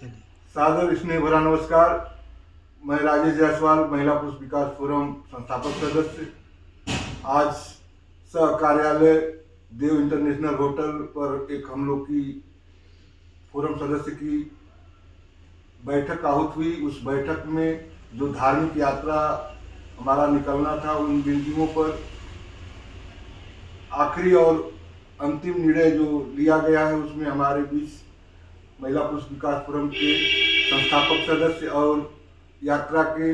चलिए। सादर स्नेह भरा नमस्कार। मैं राजेश जायसवाल, महिला पुरुष विकास फोरम संस्थापक सदस्य। आज सह कार्यालय देव इंटरनेशनल होटल पर एक हम लोग की फोरम सदस्य की बैठक आहूत हुई। उस बैठक में जो धार्मिक यात्रा हमारा निकलना था, उन बिंदुओं पर आखिरी और अंतिम निर्णय जो लिया गया है, उसमें हमारे बीच महिला पुरुष विकास फोरम के संस्थापक सदस्य और यात्रा के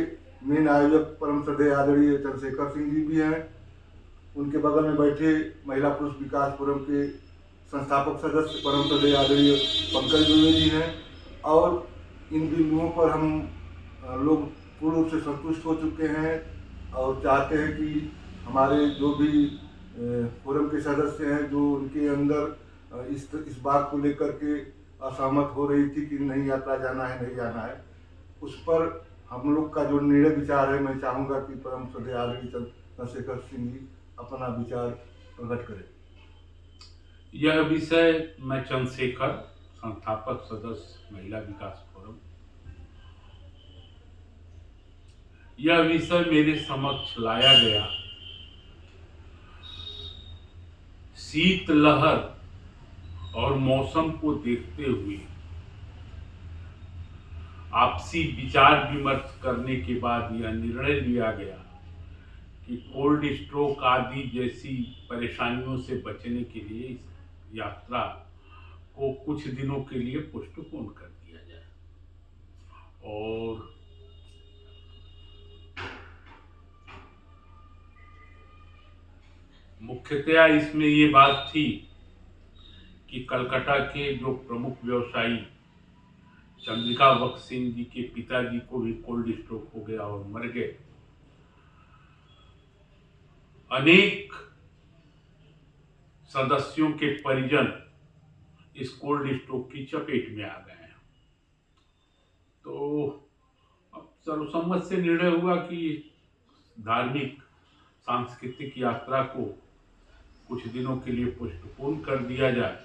मेन आयोजक परम श्रद्धेय आदरणीय चंद्रशेखर सिंह जी भी हैं। उनके बगल में बैठे महिला पुरुष विकास फोरम के संस्थापक सदस्य परम श्रद्धेय आदरणीय पंकज दुबे जी हैं। और इन बिंदुओं पर हम लोग पूर्ण रूप से संतुष्ट हो चुके हैं और चाहते हैं कि हमारे जो भी फोरम के सदस्य हैं, जो उनके अंदर इस बात को लेकर के असहमत हो रही थी कि नहीं यात्रा जाना है, नहीं जाना है, उस पर हम लोग का जो निर्णय विचार है, मैं चाहूँगा कि परम श्रद्धेय आदरणीय चंद्रशेखर सिंह जी अपना विचार प्रकट करें। यह विषय मैं चंद्रशेखर, संस्थापक सदस्य महिला विकास फोरम, यह विषय मेरे समक्ष लाया गया शीतलहर और मौसम को देखते हुए आपसी विचार विमर्श करने के बाद यह निर्णय लिया गया कि कोल्ड स्ट्रोक आदि जैसी परेशानियों से बचने के लिए इस यात्रा को कुछ दिनों के लिए पोस्टपोन कर दिया जाए। और मुख्यतया इसमें ये बात थी कि कलकत्ता के जो प्रमुख व्यवसायी चंद्रिका वक्स सिंह जी के पिताजी को भी कोल्ड स्ट्रोक हो गया और मर गए। अनेक सदस्यों के परिजन इस कोल्ड स्ट्रोक की चपेट में आ गए हैं। तो अब सर्वसम्मत से निर्णय हुआ कि धार्मिक सांस्कृतिक यात्रा को कुछ दिनों के लिए पोस्टपोन कर दिया जाए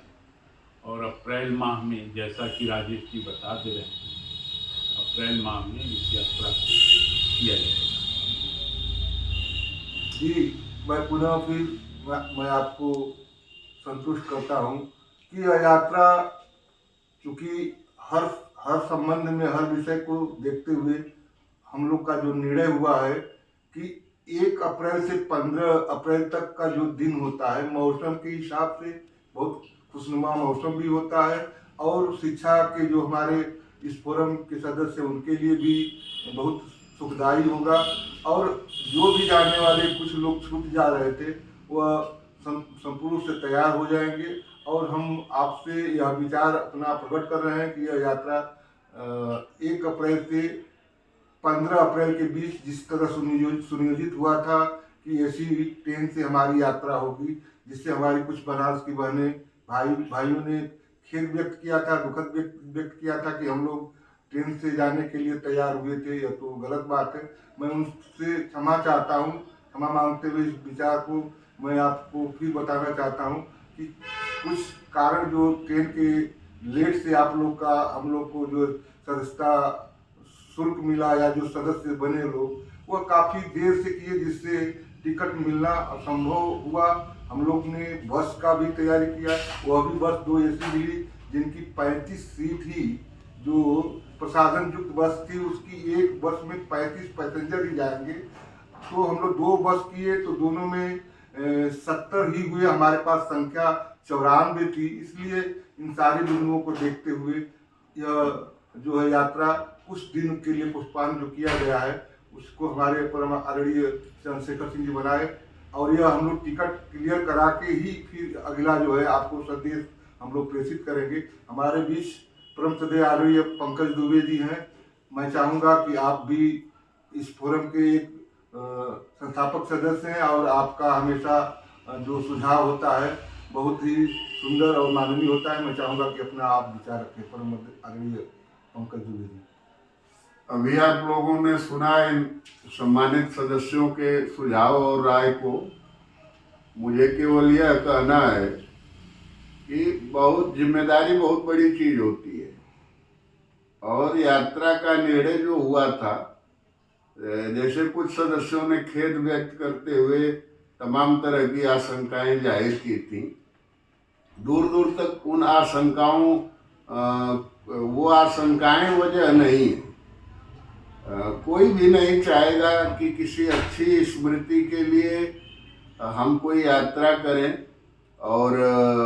और अप्रैल माह में, जैसा कि राजेश जी बता दे रहे हैं, अप्रैल माह में इस यात्रा को किया जाएगा। जी, मैं पुनः फिर मैं आपको संतुष्ट करता हूँ कि यह यात्रा, चूँकि हर संबंध में, हर विषय को देखते हुए हम लोग का जो निर्णय हुआ है कि 1 अप्रैल से 15 अप्रैल तक का जो दिन होता है, मौसम के हिसाब से बहुत खुशनुमा मौसम भी होता है और शिक्षा के जो हमारे इस फोरम के सदस्य हैं, उनके लिए भी बहुत सुखदायी होगा। और जो भी जाने वाले कुछ लोग छूट जा रहे थे, वह संपूर्ण रूप से तैयार हो जाएंगे। और हम आपसे यह विचार अपना प्रकट कर रहे हैं कि यह यात्रा 1 अप्रैल से 15 अप्रैल के बीच जिस तरह सुनियोजित हुआ था कि एसी ट्रेन से हमारी यात्रा होगी, जिससे हमारी कुछ बनारस की बहनें भाइयों ने खेद व्यक्त किया था, दुखद व्यक्त किया था कि हम लोग ट्रेन से जाने के लिए तैयार हुए थे। यह तो गलत बात है। मैं उनसे क्षमा चाहता हूँ। क्षमा मांगते हुए इस विचार को मैं आपको फिर बताना चाहता हूँ कि कुछ कारण जो ट्रेन के लेट से हम लोग को जो सदस्यता शुल्क मिला या जो सदस्य बने लोग, वह काफ़ी देर से किए, जिससे टिकट मिलना असंभव हुआ। हम लोग ने बस का भी तैयारी किया, वह भी बस 2 एसी मिली, जिनकी 35 सीट ही जो प्रसाधन युक्त बस थी, उसकी एक बस में 35 पैसेंजर ही जाएंगे। तो हम लोग 2 बस किए तो दोनों में 70 ही हुए। हमारे पास संख्या 94 थी। इसलिए इन सारे बिंदुओं को देखते हुए यह जो है यात्रा कुछ दिन के लिए पोस्टपोन जो किया गया है, उसको हमारे परम आदरणीय चंद्रशेखर सिंह जी बनाए। और यह हम लोग टिकट क्लियर करा के ही फिर अगला जो है आपको संदेश हम लोग प्रेषित करेंगे। हमारे बीच परम श्रद्धेय आदरणीय पंकज दुबे जी हैं। मैं चाहूँगा कि आप भी इस फोरम के एक संस्थापक सदस्य हैं और आपका हमेशा जो सुझाव होता है बहुत ही सुंदर और माननीय होता है। मैं चाहूँगा कि अपना आप विचार रखें परम आदरणीय पंकज दुबे जी। अभी आप लोगों ने सुना इन सम्मानित सदस्यों के सुझाव और राय को। मुझे केवल यह कहना है कि बहुत जिम्मेदारी बहुत बड़ी चीज़ होती है और यात्रा का निर्णय जो हुआ था, जैसे कुछ सदस्यों ने खेद व्यक्त करते हुए तमाम तरह की आशंकाएं जाहिर की थी, दूर दूर तक उन आशंकाओं वो आशंकाएं वजह नहीं है। कोई भी नहीं चाहेगा कि किसी अच्छी स्मृति के लिए हम कोई यात्रा करें और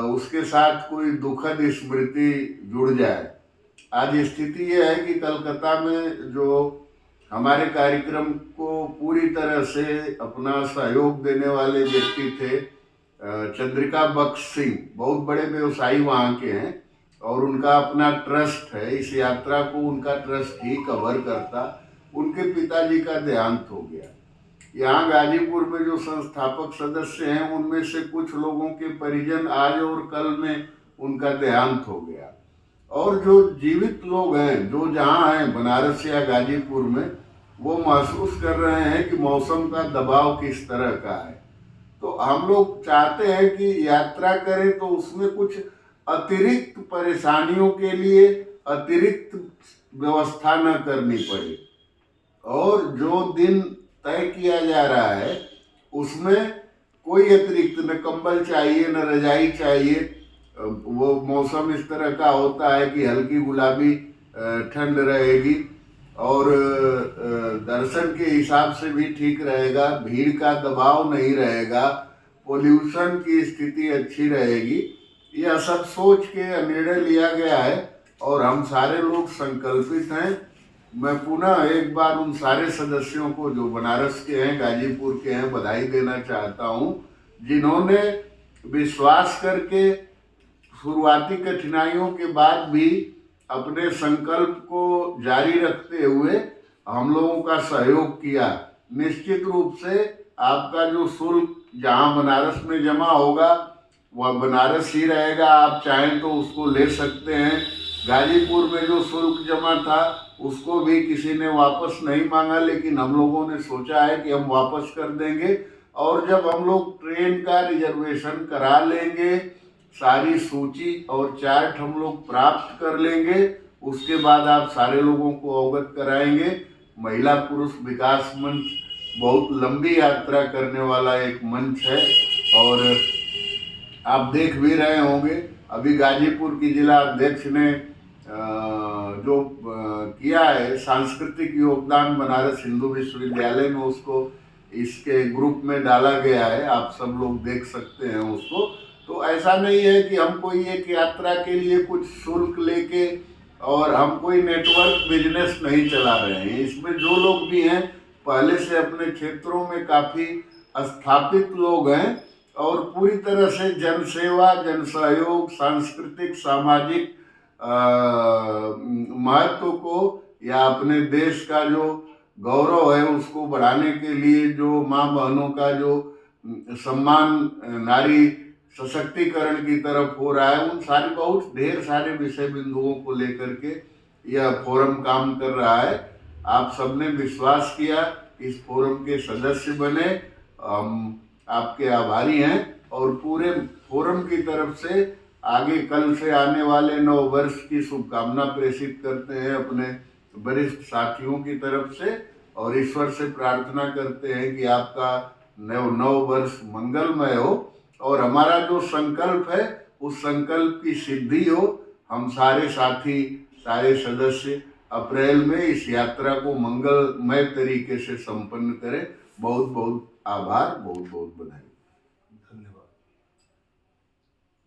उसके साथ कोई दुखद स्मृति जुड़ जाए। आज स्थिति यह है कि कलकत्ता में जो हमारे कार्यक्रम को पूरी तरह से अपना सहयोग देने वाले व्यक्ति थे, चंद्रिका बख्श सिंह, बहुत बड़े व्यवसायी वहाँ के हैं और उनका अपना ट्रस्ट है। इस यात्रा को उनका ट्रस्ट ही कवर करता। उनके पिताजी का देहांत हो गया। यहाँ गाजीपुर में जो संस्थापक सदस्य हैं उनमें से कुछ लोगों के परिजन आज और कल में उनका देहांत हो गया। और जो जीवित लोग हैं जो जहाँ हैं बनारस या गाजीपुर में, वो महसूस कर रहे हैं कि मौसम का दबाव किस तरह का है। तो हम लोग चाहते हैं कि यात्रा करें तो उसमें कुछ अतिरिक्त परेशानियों के लिए अतिरिक्त व्यवस्था न करनी पड़े। और जो दिन तय किया जा रहा है उसमें कोई अतिरिक्त न कंबल चाहिए न रजाई चाहिए। वो मौसम इस तरह का होता है कि हल्की गुलाबी ठंड रहेगी और दर्शन के हिसाब से भी ठीक रहेगा, भीड़ का दबाव नहीं रहेगा, पोल्यूशन की स्थिति अच्छी रहेगी। यह सब सोच के निर्णय लिया गया है और हम सारे लोग संकल्पित हैं। मैं पुनः एक बार उन सारे सदस्यों को जो बनारस के हैं, गाजीपुर के हैं, बधाई देना चाहता हूं, जिन्होंने विश्वास करके शुरुआती कठिनाइयों के बाद भी अपने संकल्प को जारी रखते हुए हम लोगों का सहयोग किया। निश्चित रूप से आपका जो शुल्क जहां बनारस में जमा होगा वह बनारस ही रहेगा। आप चाहें तो उसको ले सकते हैं। गाजीपुर में जो शुल्क जमा था उसको भी किसी ने वापस नहीं मांगा, लेकिन हम लोगों ने सोचा है कि हम वापस कर देंगे। और जब हम लोग ट्रेन का रिजर्वेशन करा लेंगे, सारी सूची और चार्ट हम लोग प्राप्त कर लेंगे, उसके बाद आप सारे लोगों को अवगत कराएंगे। महिला पुरुष विकास मंच बहुत लंबी यात्रा करने वाला एक मंच है और आप देख भी रहे होंगे अभी गाजीपुर की जिला अध्यक्ष ने जो किया है सांस्कृतिक योगदान बनारस हिंदू विश्वविद्यालय में, उसको इसके ग्रुप में डाला गया है। आप सब लोग देख सकते हैं उसको। तो ऐसा नहीं है कि हम कोई एक यात्रा के लिए कुछ शुल्क लेके और हम कोई नेटवर्क बिजनेस नहीं चला रहे हैं। इसमें जो लोग भी हैं पहले से अपने क्षेत्रों में काफ़ी स्थापित लोग हैं और पूरी तरह से जन सेवा, जन सहयोग, सांस्कृतिक सामाजिक महत्व को या अपने देश का जो गौरव है उसको बढ़ाने के लिए जो माँ बहनों का जो सम्मान, नारी सशक्तिकरण की तरफ हो रहा है, उन सारे बहुत ढेर सारे विषय बिंदुओं को लेकर के यह फोरम काम कर रहा है। आप सबने विश्वास किया, इस फोरम के सदस्य बने, हम आपके आभारी हैं और पूरे फोरम की तरफ से आगे कल से आने वाले नव वर्ष की शुभकामना प्रेषित करते हैं अपने वरिष्ठ साथियों की तरफ से और ईश्वर से प्रार्थना करते हैं कि आपका नव वर्ष मंगलमय हो और हमारा जो संकल्प है उस संकल्प की सिद्धि हो। हम सारे साथी, सारे सदस्य अप्रैल में इस यात्रा को मंगलमय तरीके से संपन्न करें। बहुत बहुत आभार, बहुत बहुत बधाई, धन्यवाद।